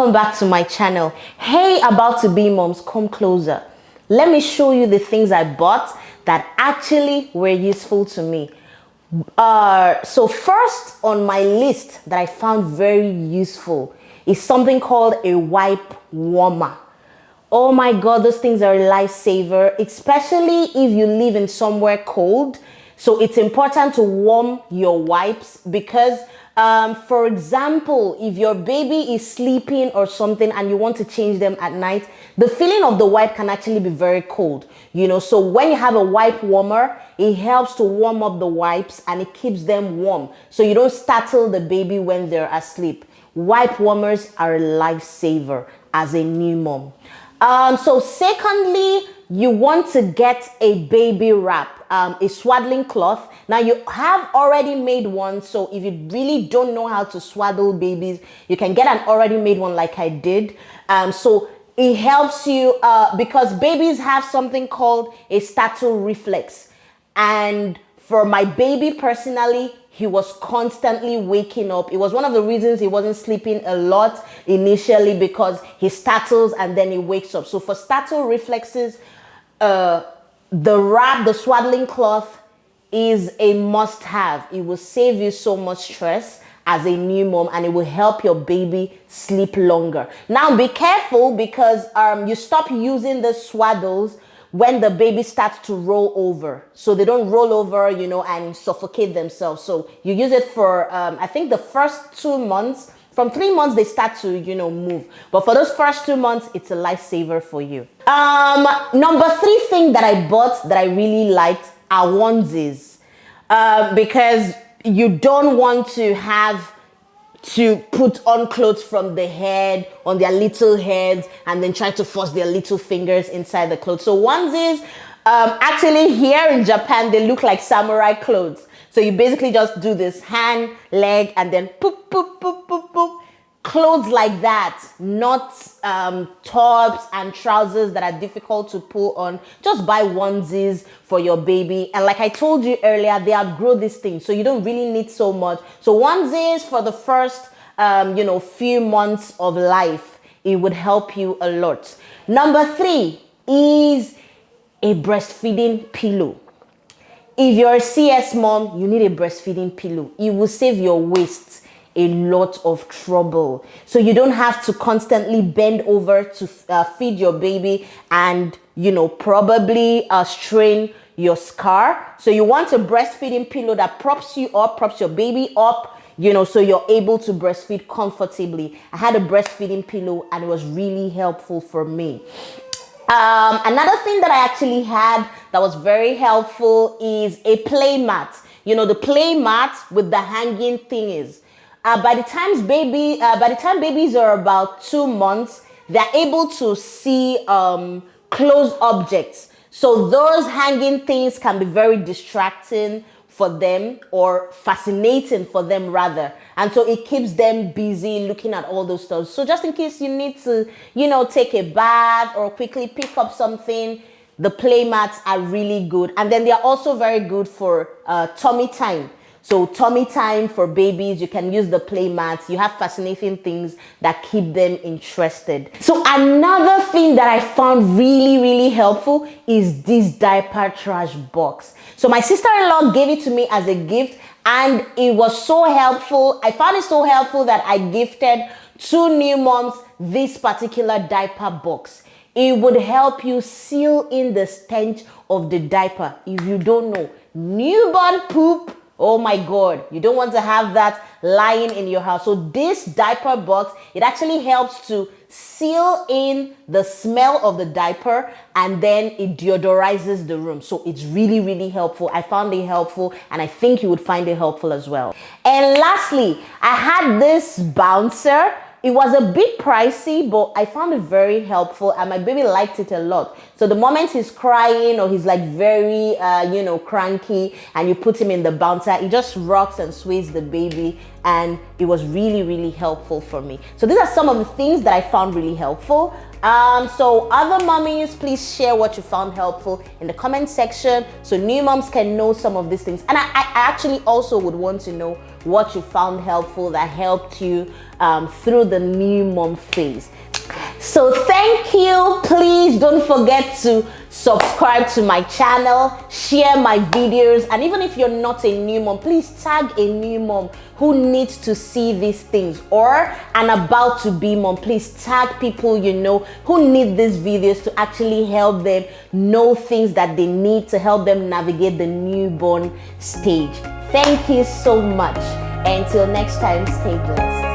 welcome back to my channel. Hey, about to be moms, come closer. Let me show you the things I bought that actually were useful to me. So first on my list that I found very useful is something called a wipe warmer. Oh my God, those things are a lifesaver, especially if you live in somewhere cold. So it's important to warm your wipes because, for example, if your baby is sleeping or something and you want to change them at night, the feeling of the wipe can actually be very cold, so when you have a wipe warmer, it helps to warm up the wipes and it keeps them warm. So you don't startle the baby when they're asleep. Wipe warmers are a lifesaver as a new mom. So secondly, you want to get a baby wrap, a swaddling cloth. Now you have already made one, so if you really don't know how to swaddle babies, you can get an already made one like I did. So it helps you because babies have something called a startle reflex. And for my baby personally, he was constantly waking up. It was one of the reasons he wasn't sleeping a lot initially, because he startles and then he wakes up. So for startle reflexes, the wrap, the swaddling cloth is a must-have. It will save you so much stress as a new mom, and it will help your baby sleep longer. Now be careful, because you stop using the swaddles when the baby starts to roll over, so they don't roll over, and suffocate themselves. So you use it for, I think the first 2 months. From 3 months, they start to, move. But for those first 2 months, it's a lifesaver for you. Number 3 thing that I bought that I really liked are onesies. Because you don't want to have to put on clothes from the head on their little heads and then try to force their little fingers inside the clothes. So onesies, actually here in Japan, they look like samurai clothes. So you basically just do this hand, leg, and then poop, poop, poop, poop, poop. Clothes like that, not tops and trousers that are difficult to pull on. Just buy onesies for your baby. And like I told you earlier, they outgrow this thing, so you don't really need so much. So onesies for the first, few months of life, it would help you a lot. Number 3 is a breastfeeding pillow. If you're a CS mom, you need a breastfeeding pillow. It will save your waist a lot of trouble, so you don't have to constantly bend over to feed your baby and probably strain your scar. So you want a breastfeeding pillow that props you up, props your baby up, so you're able to breastfeed comfortably. I had a breastfeeding pillow and it was really helpful for me. Another thing that I actually had that was very helpful is a play mat. The play mat with the hanging thingies. By the time babies are about 2 months, they're able to see close objects. So those hanging things can be very distracting for them, or fascinating for them rather. And so it keeps them busy looking at all those stuff. So just in case you need to, take a bath or quickly pick up something, the play mats are really good. And then they are also very good for tummy time. So tummy time for babies, you can use the play mats. You have fascinating things that keep them interested. So another thing that I found really, really helpful is this diaper trash box. So my sister-in-law gave it to me as a gift, and it was so helpful. I found it so helpful that I gifted 2 new moms this particular diaper box. It would help you seal in the stench of the diaper. If you don't know, newborn poop, oh my God, you don't want to have that lying in your house. So this diaper box, it actually helps to seal in the smell of the diaper, and then it deodorizes the room. So it's really, really helpful. I found it helpful, and I think you would find it helpful as well. And lastly, I had this bouncer. It was a bit pricey, but I found it very helpful, and my baby liked it a lot. So the moment he's crying or he's like very, cranky, and you put him in the bouncer, it just rocks and sways the baby, and it was really, really helpful for me. So these are some of the things that I found really helpful. So other mommies, please share what you found helpful in the comment section so new moms can know some of these things. And I actually also would want to know what you found helpful that helped you through the new mom phase. So thank you. Please don't forget to subscribe to my channel, share my videos, and even if you're not a new mom, please tag a new mom who needs to see these things, or an about to be mom. Please tag people you know who need these videos to actually help them know things that they need to help them navigate the newborn stage. Thank you so much. Until next time, stay blessed.